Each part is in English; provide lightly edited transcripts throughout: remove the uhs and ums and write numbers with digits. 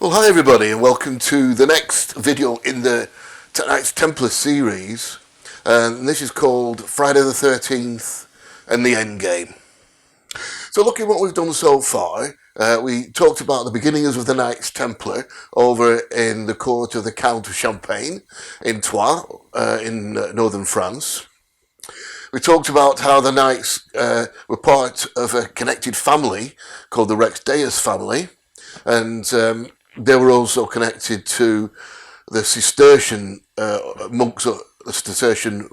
Well, hi everybody, and welcome to the next video in the Knights Templar series. And this is called Friday the 13th and the Endgame. So looking at what we've done so far, we talked about the beginnings of the Knights Templar over in the court of the Count of Champagne in Troyes, in northern France. We talked about how the Knights were part of a connected family called the Rex Deus family, and they were also connected to the Cistercian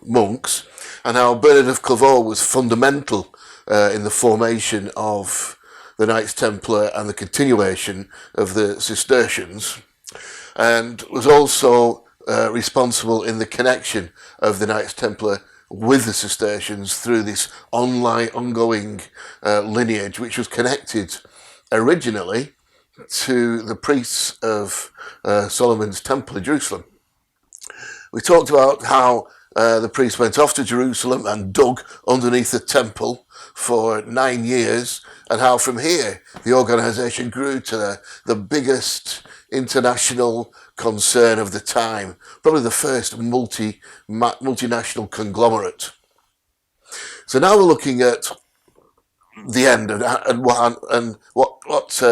monks, and how Bernard of Clairvaux was fundamental in the formation of the Knights Templar and the continuation of the Cistercians, and was also responsible in the connection of the Knights Templar with the Cistercians through this ongoing lineage, which was connected originally to the priests of Solomon's Temple in Jerusalem. We talked about how the priests went off to Jerusalem and dug underneath the temple for 9 years, and how from here the organisation grew to the biggest international concern of the time, probably the first multinational conglomerate. So now we're looking at the end and what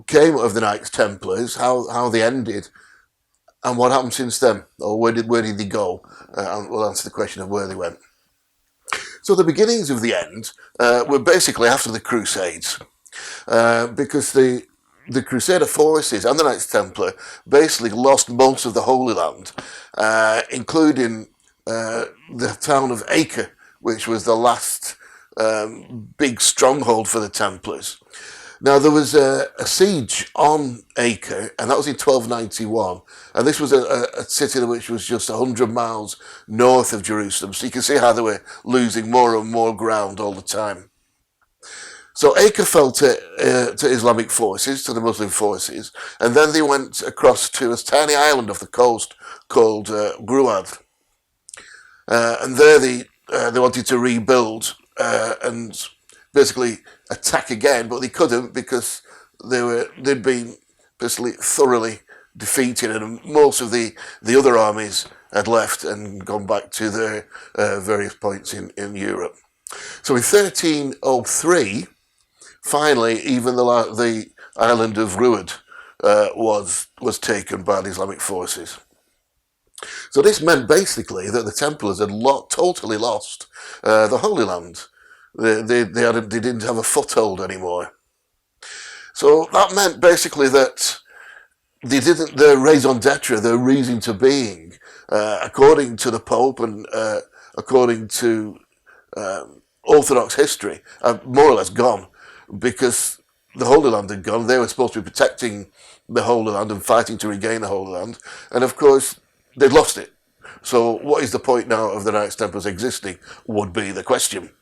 came of the Knights Templars, how they ended, and what happened since then, or where did they go? And we'll answer the question of where they went. So the beginnings of the end were basically after the Crusades, because the Crusader forces and the Knights Templar basically lost most of the Holy Land, including the town of Acre, which was the last big stronghold for the Templars. Now, there was a siege on Acre, and that was in 1291, and this was a city which was just 100 miles north of Jerusalem, so you can see how they were losing more and more ground all the time. So Acre fell to Islamic forces, to the Muslim forces, and then they went across to a tiny island off the coast called Gruad. And there they wanted to rebuild and basically attack again, but they couldn't because they'd been basically thoroughly defeated, and most of the other armies had left and gone back to their various points in Europe. So in 1303, finally, even the island of Ruad was taken by the Islamic forces. So this meant basically that the Templars had totally lost the Holy Land. They didn't have a foothold anymore. So that meant basically that their raison d'etre, their reason to being, according to the Pope and according to Orthodox history, are more or less gone, because the Holy Land had gone. They were supposed to be protecting the Holy Land and fighting to regain the Holy Land, and of course they'd lost it. So what is the point now of the Knights Templars existing, would be the question.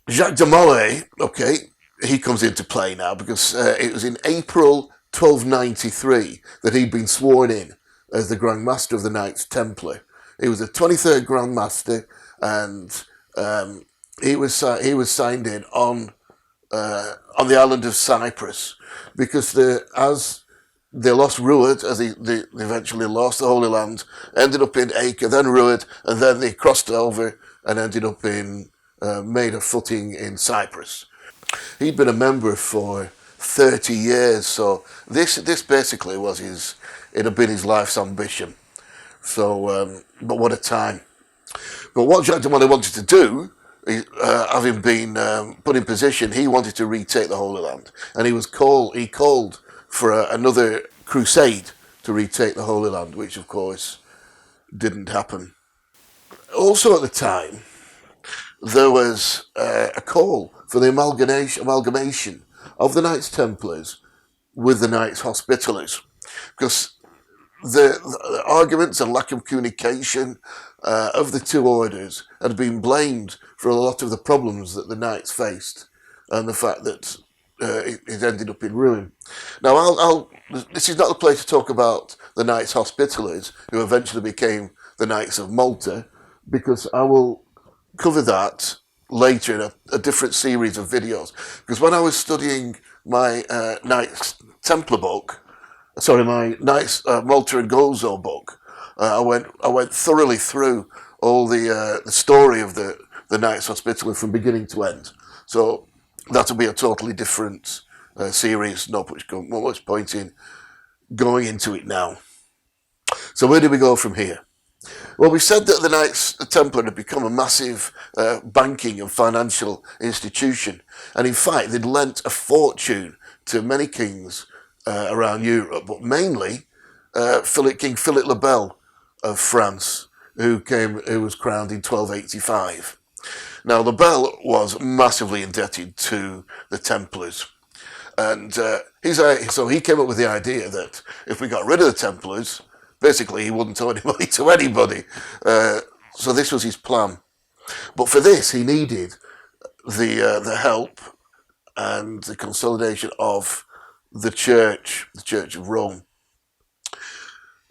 Jacques de Molay, okay, he comes into play now, because it was in April 1293 that he'd been sworn in as the Grand Master of the Knights Templar. He was the 23rd Grand Master, and he was signed in on the island of Cyprus, because as they lost Ruad, as they eventually lost the Holy Land, ended up in Acre, then Ruad, and then they crossed over and ended up made a footing in Cyprus. He'd been a member for 30 years, so this basically was it had been his life's ambition. So, but what a time. But what Jacques de Molay wanted to do, having been put in position, he wanted to retake the Holy Land, and he called for another crusade to retake the Holy Land, which of course didn't happen. Also at the time, there was a call for the amalgamation of the Knights Templars with the Knights Hospitallers, because the arguments and lack of communication of the two orders had been blamed for a lot of the problems that the Knights faced, and the fact that it ended up in ruin. Now, this is not the place to talk about the Knights Hospitallers, who eventually became the Knights of Malta, because I will cover that later in a different series of videos. Because when I was studying my Knights Templar book, sorry, my Knights Malta and Golzo book, I went thoroughly through all the story of the Knights Hospitaller from beginning to end. So that'll be a totally different series. Not much point in going into it now. So where do we go from here? Well, we said that the Knights Templar had become a massive banking and financial institution, and in fact they'd lent a fortune to many kings around Europe, but mainly King Philip le Bel of France, who was crowned in 1285. Now, le Bel was massively indebted to the Templars, and so he came up with the idea that if we got rid of the Templars, basically he wouldn't owe any money to anybody. So this was his plan. But for this, he needed the help and the consolidation of the Church of Rome.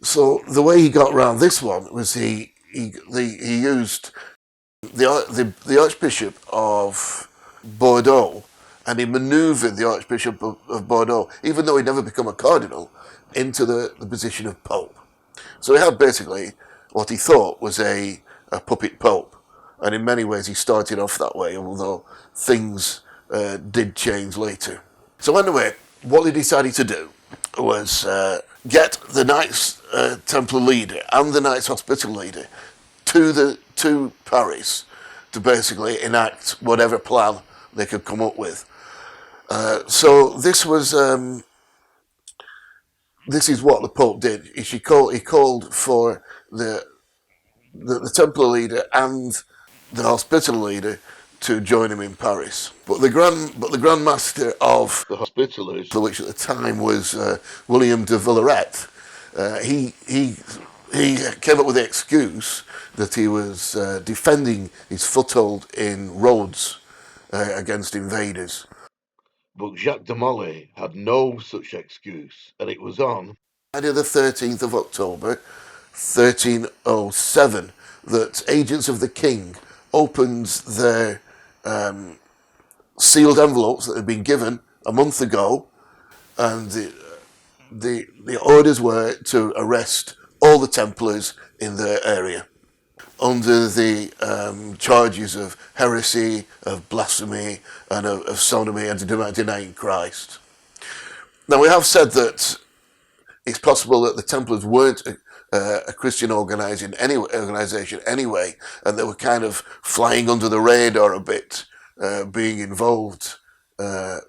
So the way he got around this one was he used the Archbishop of Bordeaux, and he manoeuvred the Archbishop of Bordeaux, even though he'd never become a cardinal, into the position of Pope. So he had basically what he thought was a puppet Pope, and in many ways he started off that way, although things did change later. So anyway, what he decided to do was get the Knights Templar leader and the Knights Hospitaller leader to Paris to basically enact whatever plan they could come up with. So this is what the Pope did. He called for the Templar leader and the Hospitaller leader to join him in Paris. But the Grand Master of the Hospitallers, which at the time was William de Villaret, he came up with the excuse that he was defending his foothold in Rhodes against invaders. But Jacques de Molay had no such excuse, and it was on Friday the 13th of October, 1307, that agents of the king opened their sealed envelopes that had been given a month ago, and the orders were to arrest all the Templars in their area under the charges of heresy, of blasphemy, and of sodomy, and denying Christ. Now, we have said that it's possible that the Templars weren't a Christian organisation anyway, and they were kind of flying under the radar a bit, being involved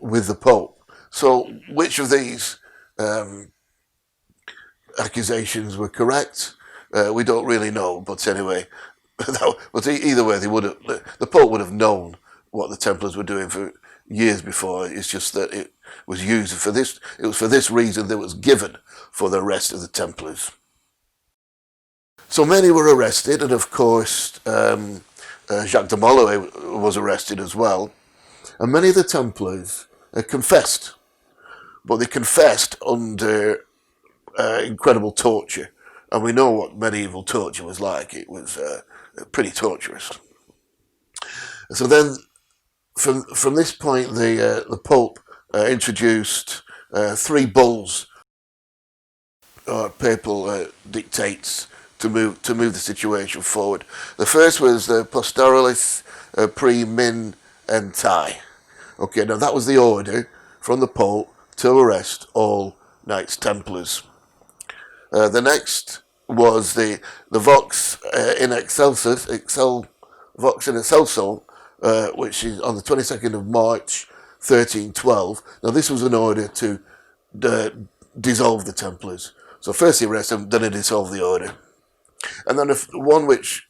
with the Pope. So, which of these accusations were correct? We don't really know, but anyway, but either way, the Pope would have known what the Templars were doing for years before. It's just that it was used for this. It was for this reason that was given for the arrest of the Templars. So many were arrested, and of course, Jacques de Molay was arrested as well. And many of the Templars confessed, but they confessed under incredible torture. And we know what medieval torture was like. It was pretty torturous. So then, from this point, the Pope introduced 3 bulls, or papal dictates, to move the situation forward. The first was the Postalis Pre-Min Entai. Okay, now that was the order from the Pope to arrest all Knights Templars. The next was the Vox in Excelsis, Vox in Excelso, which is on the 22nd of March, 1312. Now this was an order to dissolve the Templars. So first he arrested them, then he dissolved the order. And then one which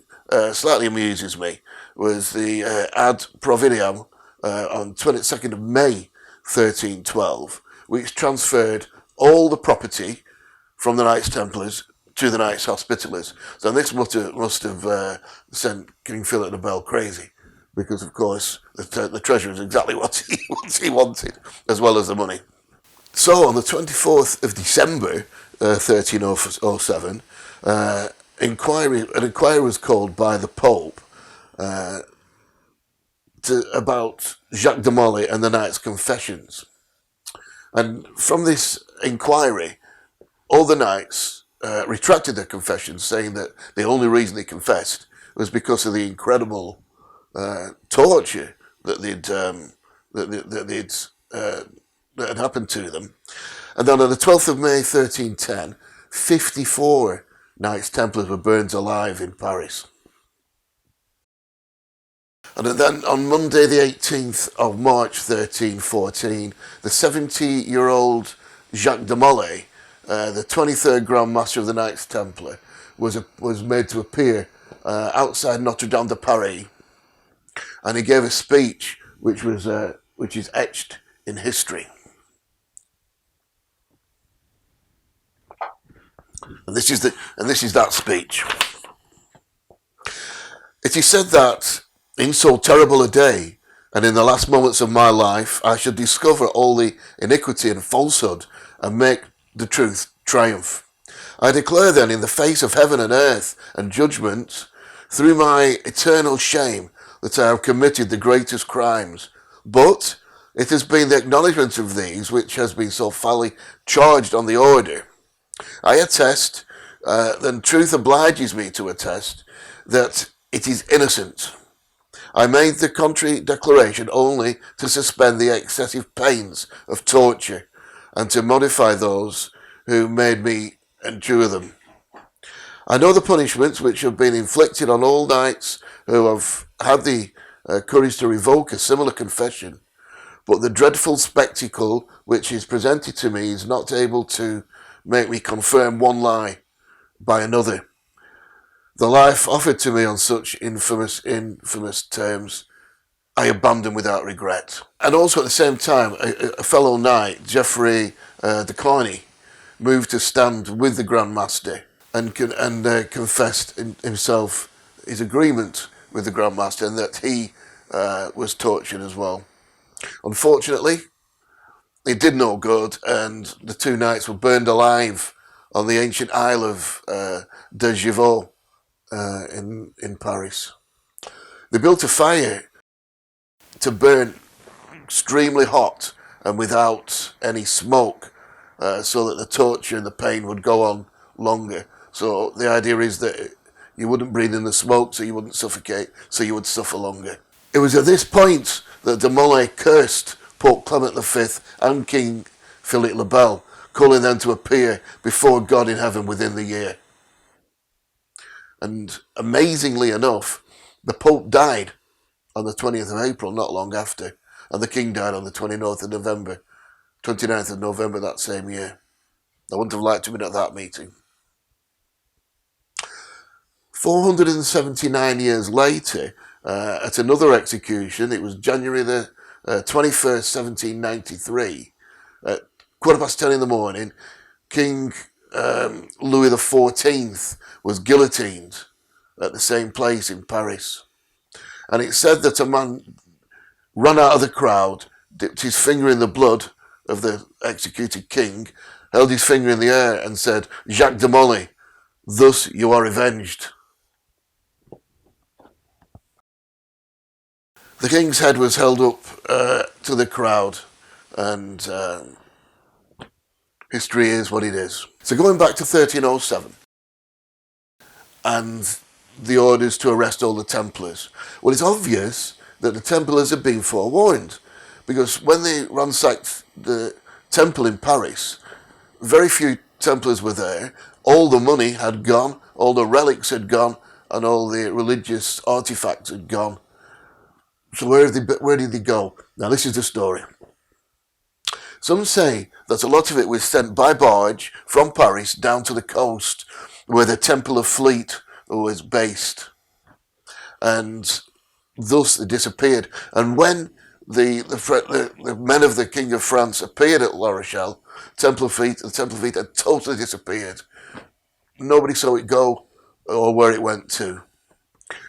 slightly amuses me was the Ad Providiam on 22nd of May, 1312, which transferred all the property from the Knights Templars to the Knights Hospitallers. So this must have sent King Philip le Bel crazy, because of course the treasure is exactly what he wanted, as well as the money. So on the 24th of December, 1307, an inquiry was called by the Pope about Jacques de Molay and the Knights' confessions. And from this inquiry, all the knights retracted their confessions, saying that the only reason they confessed was because of the incredible torture that that had happened to them. And then on the 12th of May 1310, 54 Knights Templars were burned alive in Paris. And then on Monday the 18th of March 1314, the 70-year-old Jacques de Molay, the 23rd Grand Master of the Knights Templar, was made to appear outside Notre Dame de Paris, and he gave a speech which is etched in history. And this is that speech. It is said that in so terrible a day, and in the last moments of my life, I shall discover all the iniquity and falsehood, and make the truth triumph. I declare then, in the face of heaven and earth and judgment, through my eternal shame, that I have committed the greatest crimes. But it has been the acknowledgement of these which has been so foully charged on the order. I attest, and truth obliges me to attest, that it is innocent. I made the contrary declaration only to suspend the excessive pains of torture and to modify those who made me endure them. I know the punishments which have been inflicted on all knights who have had the courage to revoke a similar confession, but the dreadful spectacle which is presented to me is not able to make me confirm one lie by another. The life offered to me on such infamous terms, I abandon without regret. And also at the same time, a fellow knight, Geoffrey de Corny, moved to stand with the Grand Master and confessed himself his agreement with the Grand Master, and that he was tortured as well. Unfortunately, it did no good, and the two knights were burned alive on the ancient isle of de Givaux in Paris. They built a fire to burn extremely hot and without any smoke, so that the torture and the pain would go on longer. So the idea is that you wouldn't breathe in the smoke, so you wouldn't suffocate, so you would suffer longer. It was at this point that de Molay cursed Pope Clement V and King Philippe le Bel, calling them to appear before God in heaven within the year. And amazingly enough, the Pope died on the 20th of April, not long after, and the King died on the 29th of November that same year. I wouldn't have liked to have been at that meeting. 479 years later, at another execution, it was January the 21st, 1793, at 10:15 in the morning, King Louis XIV was guillotined at the same place in Paris. And it said that a man ran out of the crowd, dipped his finger in the blood of the executed king, held his finger in the air and said, "Jacques de Molay, thus you are avenged." The king's head was held up to the crowd, and history is what it is. So going back to 1307, and the orders to arrest all the Templars. Well, it's obvious that the Templars had been forewarned, because when they ransacked the temple in Paris, very few Templars were there. All the money had gone, all the relics had gone, and all the religious artifacts had gone. So where did they go? Now this is the story. Some say that a lot of it was sent by barge from Paris down to the coast where the Templar fleet was based, and thus they disappeared. And when the men of the King of France appeared at La Rochelle, the Templar fleet had totally disappeared. Nobody saw it go or where it went to.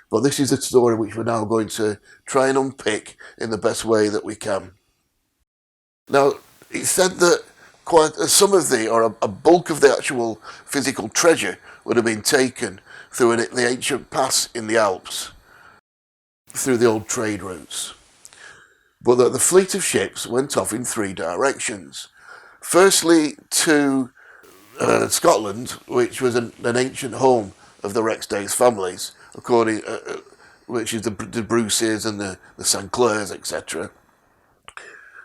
But this is the story which we're now going to try and unpick in the best way that we can. Now, it's said that quite some of a bulk of the actual physical treasure would have been taken through the ancient pass in the Alps, through the old trade routes. But that the fleet of ships went off in three directions. Firstly, to Scotland, which was an ancient home of the Rex Days families, which is the Bruces and the St. Clairs, etc.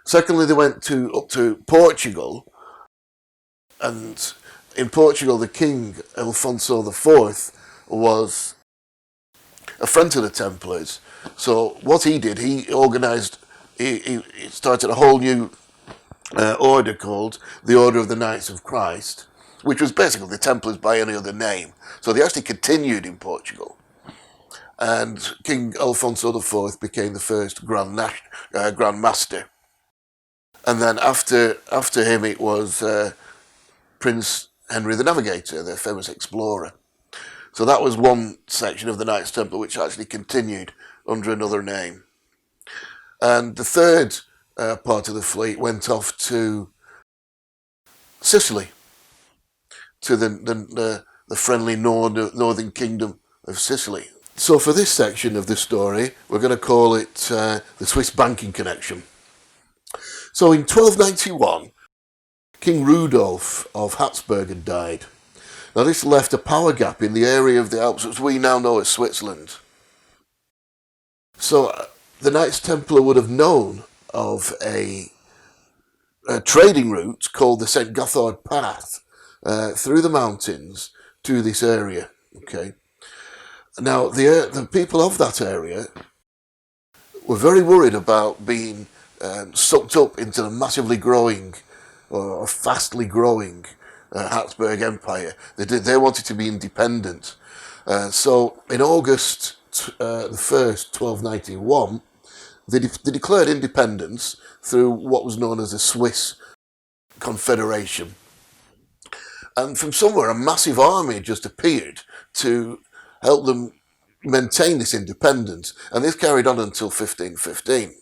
Secondly, they went up to Portugal, and in Portugal, the King Alfonso IV was a friend to the Templars. So what he did, he started a whole new order called the Order of the Knights of Christ, which was basically the Templars by any other name. So they actually continued in Portugal. And King Alfonso IV became the first Grand Master. And then after him, it was Prince Henry the Navigator, the famous explorer. So that was one section of the Knights Templar which actually continued under another name. And the third part of the fleet went off to Sicily, to the friendly northern kingdom of Sicily. So for this section of the story, we're going to call it the Swiss banking connection. So in 1291, King Rudolf of Habsburg had died. Now this left a power gap in the area of the Alps which we now know as Switzerland. So the Knights Templar would have known of a trading route called the St. Gothard Path through the mountains to this area. Okay. Now the people of that area were very worried about being sucked up into the massively growing or fastly growing Habsburg Empire. They wanted to be independent. So in August the 1st, 1291, they declared independence through what was known as the Swiss Confederation. And from somewhere, a massive army just appeared to help them maintain this independence. And this carried on until 1515.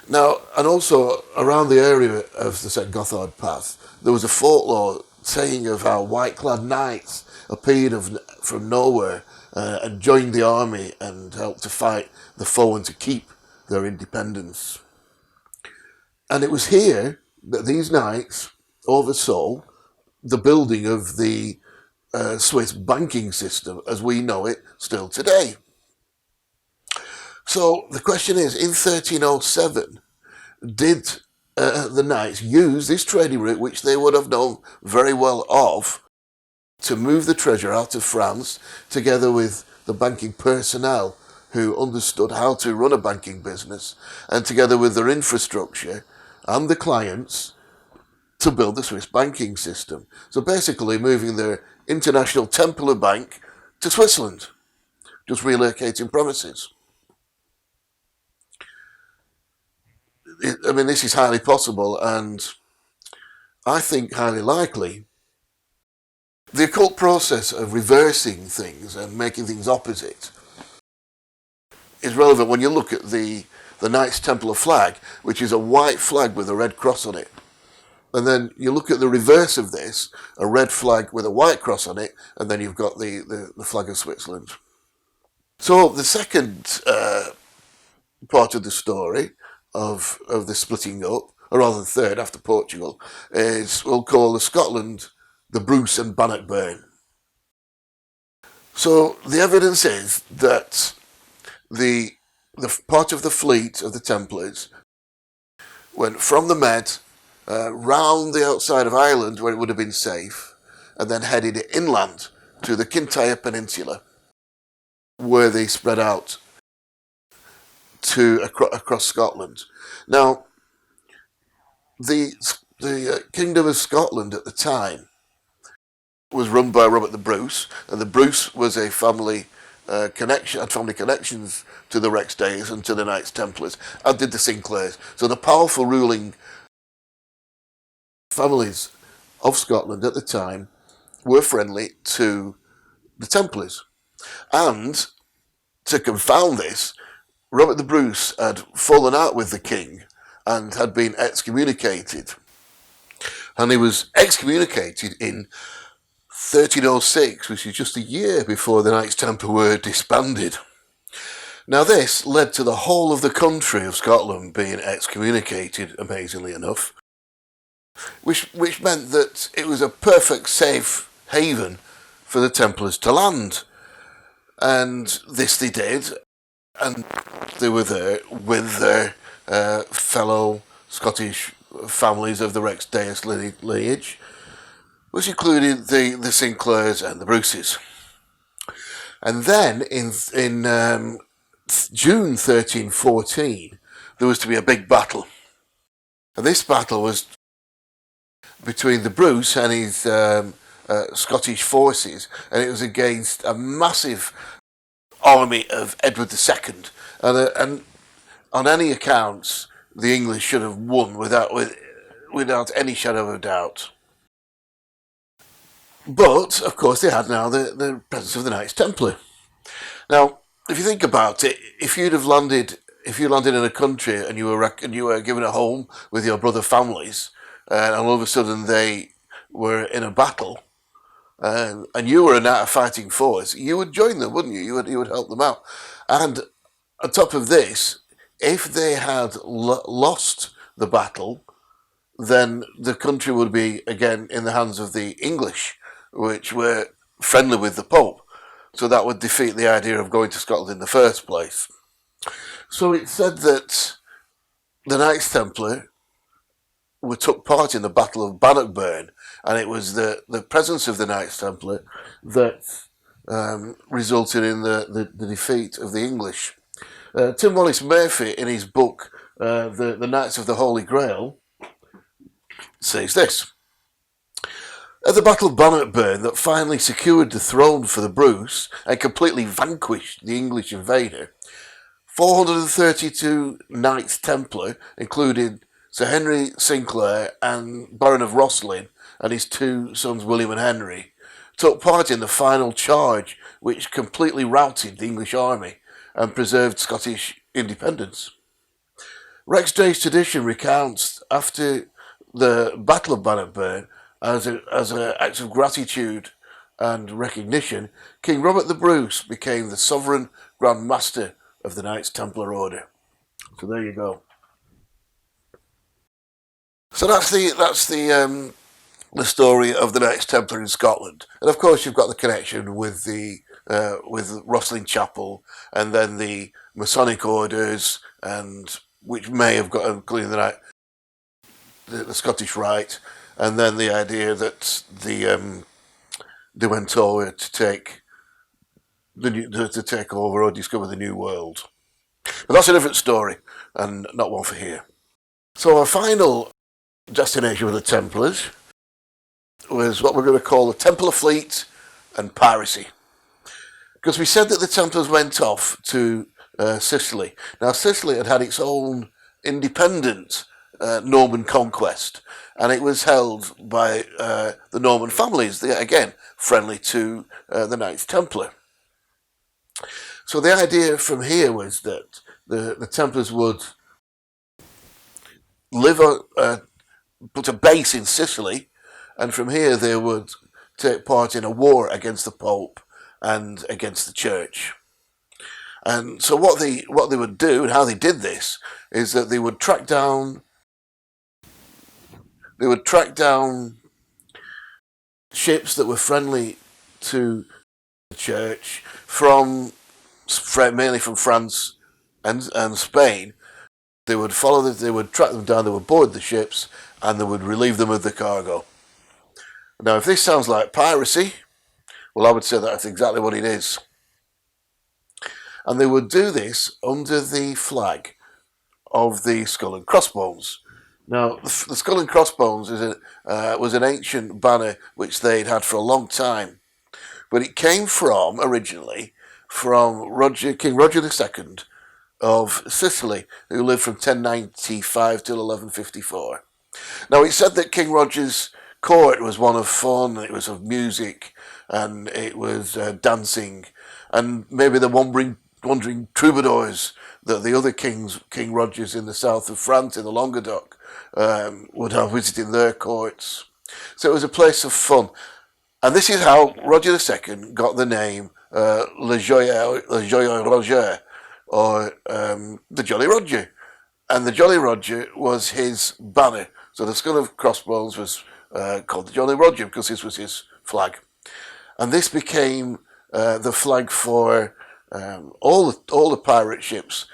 Now, and also around the area of the St. Gothard Path, there was a folklore saying of how white-clad knights appeared from nowhere and joined the army and helped to fight the foe and to keep their independence. And it was here that these knights oversaw the building of the Swiss banking system as we know it still today. So the question is, in 1307, did the knights use this trading route, which they would have known very well of, to move the treasure out of France, together with the banking personnel who understood how to run a banking business, and together with their infrastructure and the clients, to build the Swiss banking system? So basically moving their international Templar bank to Switzerland, just relocating premises. I mean, this is highly possible, and I think highly likely. The occult process of reversing things and making things opposite is relevant when you look at the Knights Templar flag, which is a white flag with a red cross on it. And then you look at the reverse of this, a red flag with a white cross on it, and then you've got the flag of Switzerland. So the second part of the story of the splitting up, or rather the third after Portugal, is we'll call the Scotland the Bruce and Bannockburn. So the evidence is that the part of the fleet of the Templars went from the Med round the outside of Ireland where it would have been safe, and then headed inland to the Kintyre Peninsula, where they spread out across Scotland. Now, the Kingdom of Scotland at the time was run by Robert the Bruce, and the Bruce was a family had family connections to the Rex Days and to the Knights Templars, as did the Sinclairs. So the powerful ruling families of Scotland at the time were friendly to the Templars. And to confound this, Robert the Bruce had fallen out with the king and had been excommunicated. And he was excommunicated in 1306, which is just a year before the Knights Templar were disbanded. Now this led to the whole of the country of Scotland being excommunicated, amazingly enough. which meant that it was a perfect safe haven for the Templars to land. And this they did, and they were there with their fellow Scottish families of the Rex Deus lineage, which included the Sinclairs and the Bruces. And then in June 1314, there was to be a big battle. And this battle was between the Bruce and his Scottish forces, and it was against a massive army of Edward II. And on any accounts, the English should have won without any shadow of a doubt. But, of course, they had now the presence of the Knights Templar. Now, if you think about it, if you landed in a country and you were given a home with your brother families, and all of a sudden they were in a battle, and you were a fighting force, you would join them, wouldn't you? You would help them out. And on top of this, if they had lost the battle, then the country would be again in the hands of the English, which were friendly with the Pope. So that would defeat the idea of going to Scotland in the first place. So it said that the Knights Templar took part in the Battle of Bannockburn, and it was the presence of the Knights Templar that resulted in the defeat of the English. Tim Wallace-Murphy, in his book, the Knights of the Holy Grail, says this. At the Battle of Bannockburn that finally secured the throne for the Bruce and completely vanquished the English invader, 432 Knights Templar, including Sir Henry Sinclair and Baron of Rosslyn and his two sons William and Henry, took part in the final charge which completely routed the English army and preserved Scottish independence. Rex Day's tradition recounts after the Battle of Bannockburn, as an act of gratitude and recognition, King Robert the Bruce became the sovereign Grand Master of the Knights Templar Order. So there you go. So that's the story of the Knights Templar in Scotland, and of course you've got the connection with with Rosslyn Chapel, and then the Masonic orders, and which may have got including the Scottish Rite, and then the idea that they went over to take over or discover the New World. But that's a different story, and not one for here. So our final destination with the Templars was what we're going to call the Templar Fleet and Piracy. Because we said that the Templars went off to Sicily. Now, Sicily had its own independent Norman conquest, and it was held by the Norman families, again, friendly to the Knights Templar. So the idea from here was that the Templars would put a base in Sicily, and from here they would take part in a war against the Pope and against the Church. And so what they would do, and how they did this, is that they would track down ships that were friendly to the Church mainly from France and Spain. They would they would track them down, they would board the ships, and they would relieve them of the cargo. Now, if this sounds like piracy, well, I would say that's exactly what it is. And they would do this under the flag of the Skull and Crossbones. Now, the Skull and Crossbones was an ancient banner which they'd had for a long time, but it came originally from King Roger II of Sicily, who lived from 1095 till 1154. Now, it's said that King Roger's court was one of fun, it was of music, and it was dancing, and maybe the wandering troubadours that the other King Rogers in the south of France, in the Languedoc, would have visiting their courts. So it was a place of fun. And this is how Roger II got the name Le Joyeux Roger, or the Jolly Roger. And the Jolly Roger was his banner So the skull and crossbones was called the Jolly Roger because this was his flag. And this became the flag for all the pirate ships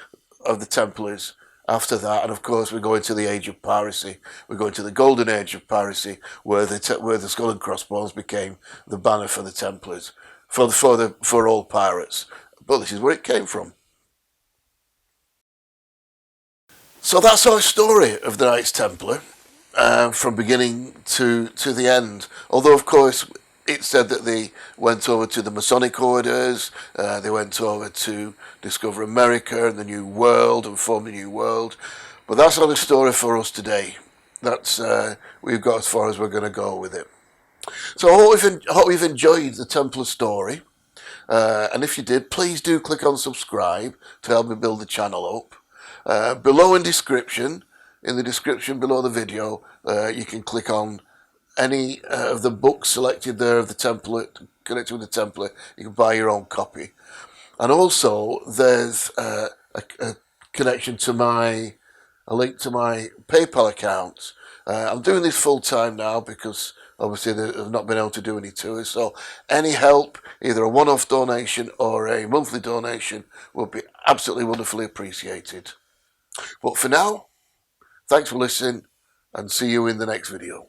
of the Templars after that. And of course, we go into the age of piracy. We go into the golden age of piracy, where the skull and crossbones became the banner for the Templars, for all pirates. But this is where it came from. So that's our story of the Knights Templar, from beginning to the end. Although, of course, it said that they went over to the Masonic orders, they went over to discover America and the New World and form the New World. But that's not a story for us today. That's we've got as far as we're going to go with it. So I hope you've enjoyed the Templar story. And if you did, please do click on subscribe to help me build the channel up. Below in the description below the video, you can click on any of the books selected there of the Templar, connected with the Templar. You can buy your own copy. And also, there's a connection to a link to my PayPal account. I'm doing this full time now because obviously I've not been able to do any tours. So any help, either a one-off donation or a monthly donation, would be absolutely wonderfully appreciated. But for now, thanks for listening and see you in the next video.